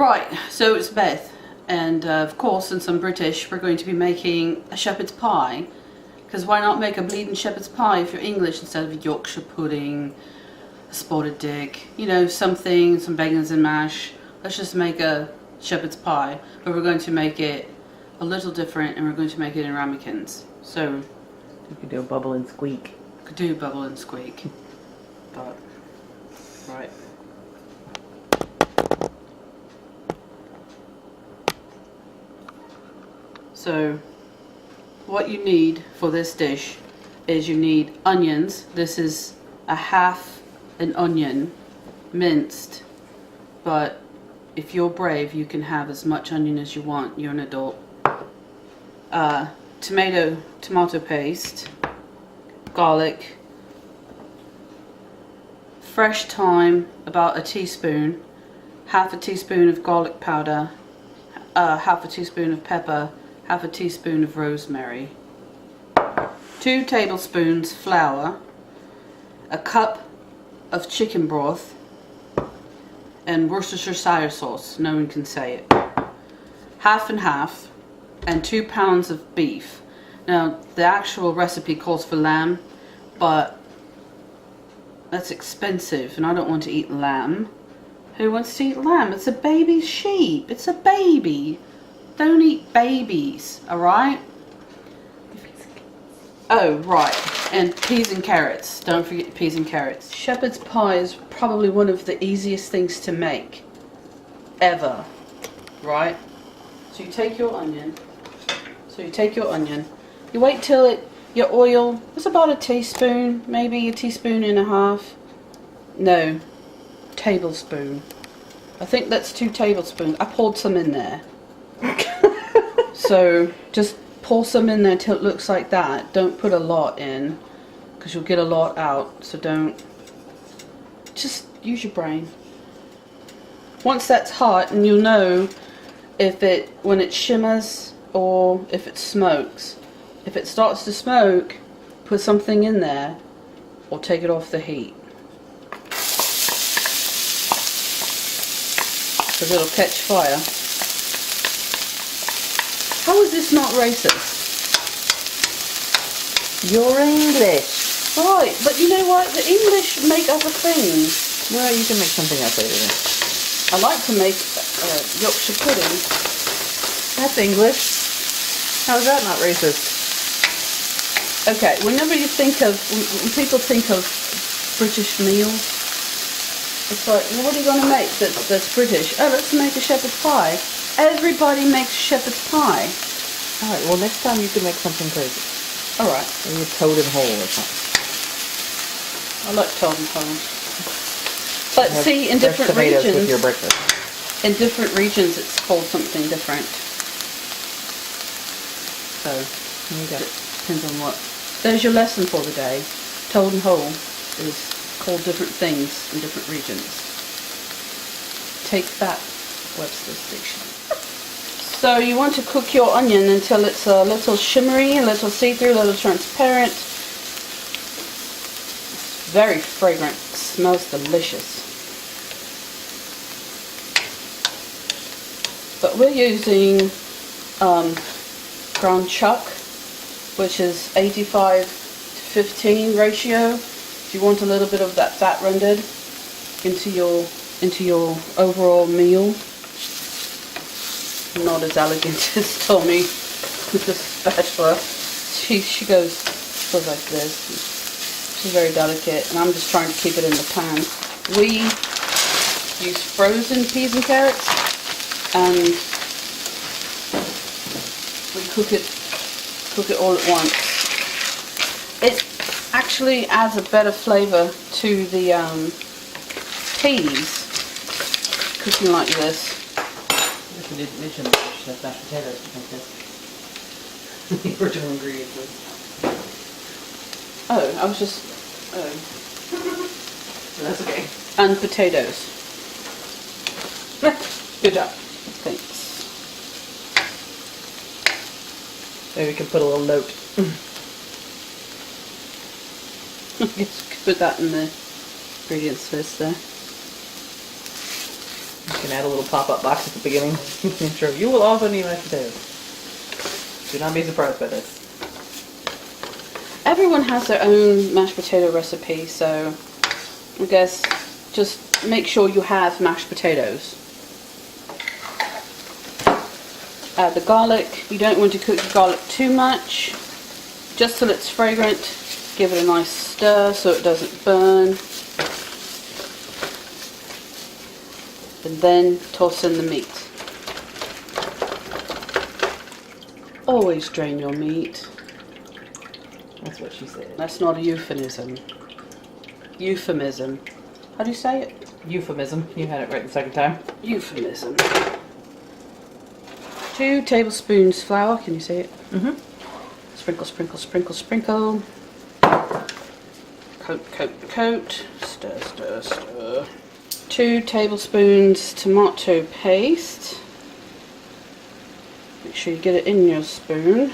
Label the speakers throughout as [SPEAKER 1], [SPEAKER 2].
[SPEAKER 1] Right, so it's Beth, and of course, since I'm British, we're going to be making a shepherd's pie. Because why not make a bleeding shepherd's pie if you're English instead of a Yorkshire pudding, a spotted dick, you know, something, some bacons and mash. Let's just make a shepherd's pie, but we're going to make it a little different, and we're going to make it in ramekins. So
[SPEAKER 2] you could do a bubble and squeak.
[SPEAKER 1] Could do bubble and squeak, but right. So what you need for this dish is you need onions. This is a half an onion, minced, but if you're brave you can have as much onion as you want, you're an adult. Tomato paste, garlic, fresh thyme, about a teaspoon, half a teaspoon of garlic powder, half a teaspoon of pepper, half a teaspoon of rosemary, 2 tablespoons flour, a cup of chicken broth, and Worcestershire sauce, no one can say it, half and half, and 2 pounds of beef. Now the actual recipe calls for lamb, but that's expensive and I don't want to eat lamb. Who wants to eat lamb? It's a baby sheep. It's a baby. Don't eat babies, alright? Oh, right. And peas and carrots. Don't forget peas and carrots. Shepherd's pie is probably one of the easiest things to make. Ever. Right? So you take your onion. You wait till your oil is about a teaspoon, maybe a teaspoon and a half. No, tablespoon. I think that's 2 tablespoons. I poured some in there. So just pour some in there till it looks like that. Don't put a lot in because you'll get a lot out. So don't. Just use your brain. Once that's hot, and you'll know when it shimmers or if it smokes. If it starts to smoke, put something in there or take it off the heat. Because it'll catch fire. How is this not racist?
[SPEAKER 2] You're English.
[SPEAKER 1] Right, but you know what? The English make other things.
[SPEAKER 2] Well, you can make something else later then.
[SPEAKER 1] I like to make Yorkshire pudding.
[SPEAKER 2] That's English. How is that not racist?
[SPEAKER 1] Okay, whenever you think of, when people think of British meals, it's like, well, what are you going to make that's British? Oh, let's make a shepherd's pie. Everybody makes shepherd's pie.
[SPEAKER 2] Alright, well next time you can make something crazy.
[SPEAKER 1] Alright.
[SPEAKER 2] Maybe a toad and hole or something.
[SPEAKER 1] I like toad and hole. But see, in different regions,
[SPEAKER 2] with your breakfast.
[SPEAKER 1] In different regions it's called something different. So,
[SPEAKER 2] there you go.
[SPEAKER 1] Depends on what. There's your lesson for the day. Toad and hole is called different things in different regions. Take that, Webster Station. So you want to cook your onion until it's a little shimmery, a little see-through, a little transparent. It's very fragrant. It smells delicious. But we're using ground chuck, which is 85 to 15 ratio. If you want a little bit of that fat rendered into your overall meal. Not as elegant as Tommy with the spatula. She goes like this. She's very delicate, and I'm just trying to keep it in the pan. We use frozen peas and carrots, and we cook it all at once. It actually adds a better flavour to the peas cooking like this.
[SPEAKER 2] You didn't mention that you should have mashed potatoes to make this. The original ingredients.
[SPEAKER 1] Oh, I was just... Oh.
[SPEAKER 2] That's okay.
[SPEAKER 1] And potatoes. Good job. Thanks.
[SPEAKER 2] Maybe we can put a little note.
[SPEAKER 1] I guess we could put that in the ingredients list there.
[SPEAKER 2] You can add a little pop-up box at the beginning. I'm sure you will also need mashed potatoes. Do not be surprised by this.
[SPEAKER 1] Everyone has their own mashed potato recipe, so I guess just make sure you have mashed potatoes. Add the garlic. You don't want to cook the garlic too much, just till it's fragrant. Give it a nice stir so it doesn't burn. And then toss in the meat. Always drain your meat.
[SPEAKER 2] That's what she said.
[SPEAKER 1] That's not a euphemism. Euphemism. How do you say it?
[SPEAKER 2] Euphemism. You had it right the second time.
[SPEAKER 1] Euphemism. 2 tablespoons flour. Can you say it?
[SPEAKER 2] Mm-hmm.
[SPEAKER 1] Sprinkle, sprinkle, sprinkle, sprinkle. Coat, coat, coat. Stir, stir, stir. 2 tablespoons tomato paste. Make sure you get it in your spoon.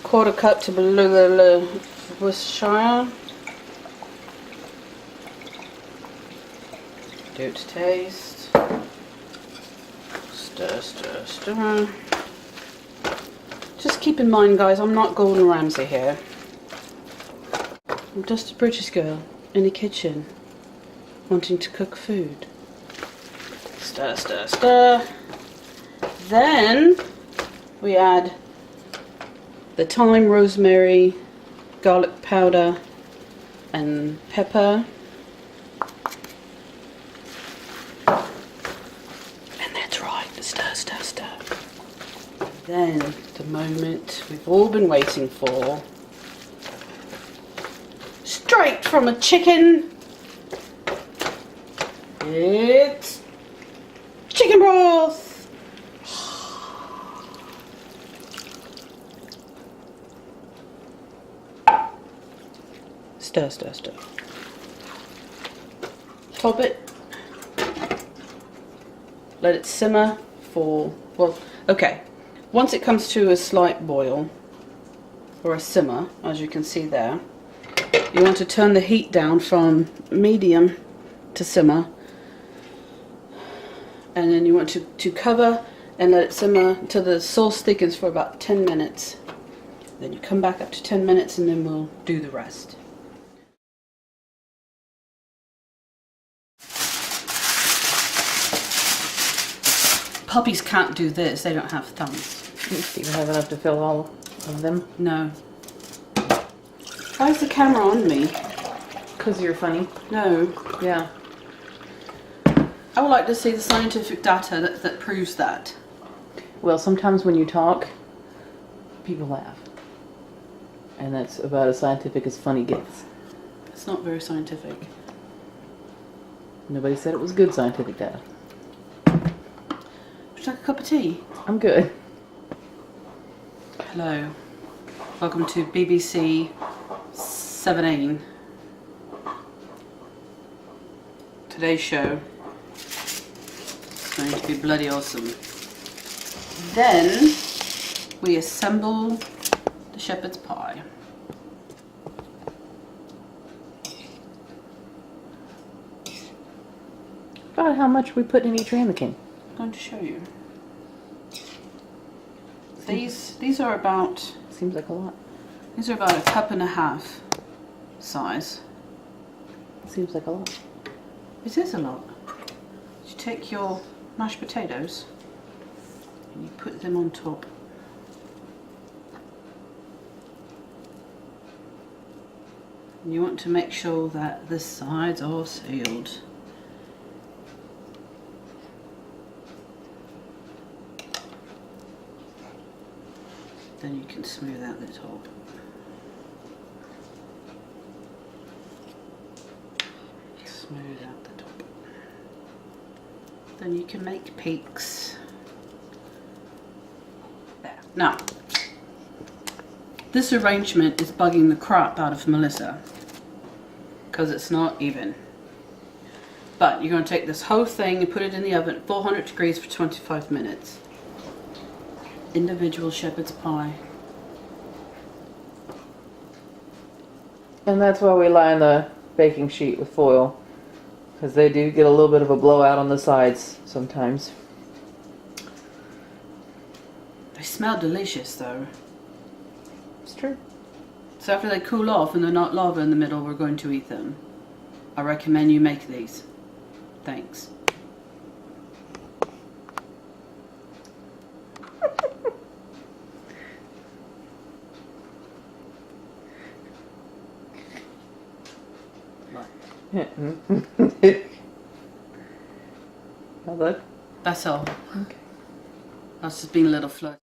[SPEAKER 1] Quarter cup to Worcestershire. Do it to taste. Stir, stir, stir. Just keep in mind, guys, I'm not Gordon Ramsay here. I'm just a British girl in the kitchen wanting to cook food. Stir, stir, stir. Then we add the thyme, rosemary, garlic powder and pepper. And that's right, stir, stir, stir. Then the moment we've all been waiting for. Straight from a chicken. It's chicken broth. Stir, stir, stir. Top it. Let it simmer for, well, okay. Once it comes to a slight boil, or a simmer, as you can see there, you want to turn the heat down from medium to simmer. And then you want to cover and let it simmer until the sauce thickens for about 10 minutes. Then you come back up to 10 minutes and then we'll do the rest. Puppies can't do this, they don't have thumbs.
[SPEAKER 2] Do you have enough to fill all of them?
[SPEAKER 1] No. Why is the camera on me?
[SPEAKER 2] Because you're funny.
[SPEAKER 1] No.
[SPEAKER 2] Yeah.
[SPEAKER 1] I would like to see the scientific data that proves that.
[SPEAKER 2] Well, sometimes when you talk, people laugh. And that's about as scientific as funny gets.
[SPEAKER 1] It's not very scientific.
[SPEAKER 2] Nobody said it was good scientific data.
[SPEAKER 1] Would you like a cup of tea?
[SPEAKER 2] I'm good.
[SPEAKER 1] Hello. Welcome to BBC 17. Today's show is going to be bloody awesome. Then we assemble the shepherd's pie.
[SPEAKER 2] About how much we put in each ramekin.
[SPEAKER 1] I'm going to show you. These are about.
[SPEAKER 2] Seems like a lot.
[SPEAKER 1] These are about a cup and a half size.
[SPEAKER 2] Seems like a lot.
[SPEAKER 1] It is a lot. You take your mashed potatoes and you put them on top. And you want to make sure that the sides are sealed. Then you can smooth out the top. Smooth out the top. Then you can make peaks. There. Now, this arrangement is bugging the crap out of Melissa because it's not even. But you're going to take this whole thing and put it in the oven at 400 degrees for 25 minutes. Individual shepherd's pie.
[SPEAKER 2] And that's why we line the baking sheet with foil, because they do get a little bit of a blowout on the sides sometimes.
[SPEAKER 1] They smell delicious though.
[SPEAKER 2] It's true.
[SPEAKER 1] So after they cool off and they're not lava in the middle, we're going to eat them. I recommend you make these. Thanks.
[SPEAKER 2] Now look.
[SPEAKER 1] That's all.
[SPEAKER 2] Okay.
[SPEAKER 1] That's just been a little flirt.